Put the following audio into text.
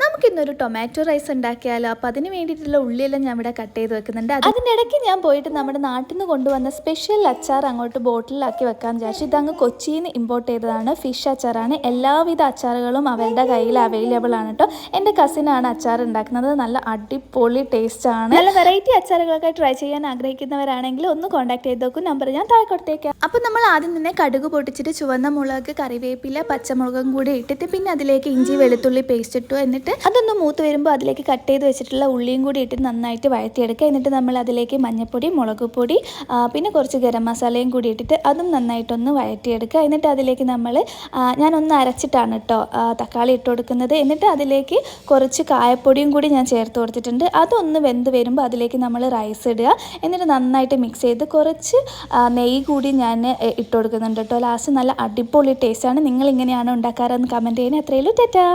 നമുക്കിന്നൊരു tomato rice ഉണ്ടാക്കിയാലോ. അപ്പോൾ അതിന് വേണ്ടിയിട്ടുള്ള ഉള്ളിയെല്ലാം ഞാൻ ഇവിടെ കട്ട് ചെയ്ത് വെക്കുന്നുണ്ട്. അതിൻ്റെ ഇടയ്ക്ക് ഞാൻ പോയിട്ട് നമ്മുടെ നാട്ടിൽ നിന്ന് കൊണ്ടുവന്ന സ്പെഷ്യൽ അച്ചാർ അങ്ങോട്ട് ബോട്ടിലാക്കി വെക്കാമെന്ന് വിചാരിച്ചു. ഇതങ്ങ് കൊച്ചിയിൽ നിന്ന് ഇമ്പോർട്ട് ചെയ്തതാണ്. ഫിഷ് അച്ചാറാണ്. എല്ലാവിധ അച്ചാറുകളും അവരുടെ കയ്യിൽ അവൈലബിൾ ആണ് കേട്ടോ. എൻ്റെ കസിനാണ് അച്ചാർ ഉണ്ടാക്കുന്നത്. നല്ല അടിപൊളി ടേസ്റ്റ് ആണ്. നല്ല വെറൈറ്റി അച്ചാറുകളൊക്കെ ട്രൈ ചെയ്യാൻ ആഗ്രഹിക്കുന്നവരാണെങ്കിൽ ഒന്ന് കോൺടാക്ട് ചെയ്ത് നോക്കും. നമ്പർ ഞാൻ താഴെ കൊടുത്തേക്കാം. അപ്പോൾ നമ്മൾ ആദ്യം തന്നെ കടുക് പൊട്ടിച്ചിട്ട് ചുവന്ന മുളക്, കറിവേപ്പില, പച്ചമുളകും കൂടി ഇട്ടിട്ട് പിന്നെ അതിലേക്ക് ഇഞ്ചി വെളുത്തുള്ളി പേസ്റ്റ് ഇട്ടു. എന്നിട്ട് അതൊന്ന് മൂത്ത് വരുമ്പോൾ അതിലേക്ക് കട്ട് ചെയ്ത് വെച്ചിട്ടുള്ള ഉള്ളിയും കൂടി ഇട്ട് നന്നായിട്ട് വഴറ്റിയെടുക്കുക. എന്നിട്ട് നമ്മൾ അതിലേക്ക് മഞ്ഞൾപ്പൊടി, മുളക് പൊടി, പിന്നെ കുറച്ച് ഗരം മസാലയും കൂടി ഇട്ടിട്ട് അതും നന്നായിട്ടൊന്ന് വഴറ്റിയെടുക്കുക. എന്നിട്ട് അതിലേക്ക് ഞാനൊന്ന് അരച്ചിട്ടാണ് കേട്ടോ തക്കാളി ഇട്ട് കൊടുക്കുന്നത്. എന്നിട്ട് അതിലേക്ക് കുറച്ച് കായപ്പൊടിയും കൂടി ഞാൻ ചേർത്ത് കൊടുത്തിട്ടുണ്ട്. അതൊന്ന് വെന്ത് വരുമ്പോൾ അതിലേക്ക് നമ്മൾ റൈസ് ഇടുക. എന്നിട്ട് നന്നായിട്ട് മിക്സ് ചെയ്ത് കുറച്ച് നെയ്യ് കൂടി ഞാൻ ഇട്ട് കൊടുക്കുന്നുണ്ട് കേട്ടോ. ലാസ്റ്റ് നല്ല അടിപൊളി ടേസ്റ്റാണ്. നിങ്ങൾ ഇങ്ങനെയാണോ ഉണ്ടാക്കാറെന്ന് കമൻറ്റ് ചെയ്യുന്നത്. അത്രയേ ഉള്ളൂ. ടാറ്റാ.